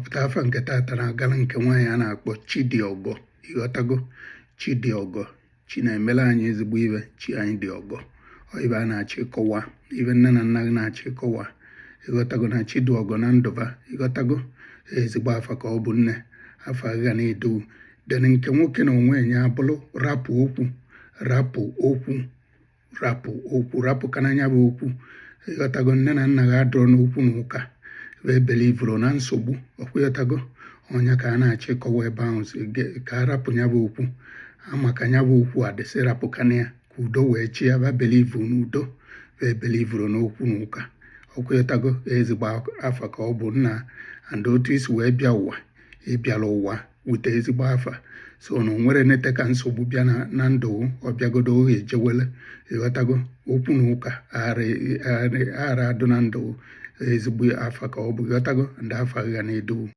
ọpụta afa nke tata na-agala nke nwaanyị a na-akpọ Chidiọgọ. Ịghọtago? Chidiọgọ. Chi na-emela anyị ezigbo ibe. Chi anyị dị ọgọ. Ibe a na-achọ ịkọwa, ibe nne na nna gị na-achọ ịkọwa. Ịghọtago na Chidiọgọ na ndụba. Ịghọtago? Ezigbo afa ka ọ bụ nne. Afa ga na-edu deni nke nwoke na onwe ya bụrụ rapụ okwu, rapụ okwu, rapụ okwu, rapụ ka n'anya bụ okwu. Ịghọtago? Nne na nna ga adọrọ n'okwu na ụka wee belivuru na nsogbu. Ọkwụghọtago? Ọnya ka a na-achọ ịkọwa ebe ahụ ka a rapụ ya bụ okwu. Maka ya bụ okwu adịsị rapụkana ya ka udo wee chi ya ba belivu n'udo wee belivuru n'okwu na ụka. Ọkwụghọtago? Ezigbo afa ka ọ bụ nna. And otu isi wee bịa ụwa, ịbịala ụwa wute ezigbo afa. So na o nwere nete ka nsogbu bịa na ndụ ọ bịagodo oge ejewele. Ịghọtago? Okwu na ụka ara adụ na ndụ ezigbo afa ka ọ bụ. Ịghọtago? Ndị afa ga na-edu.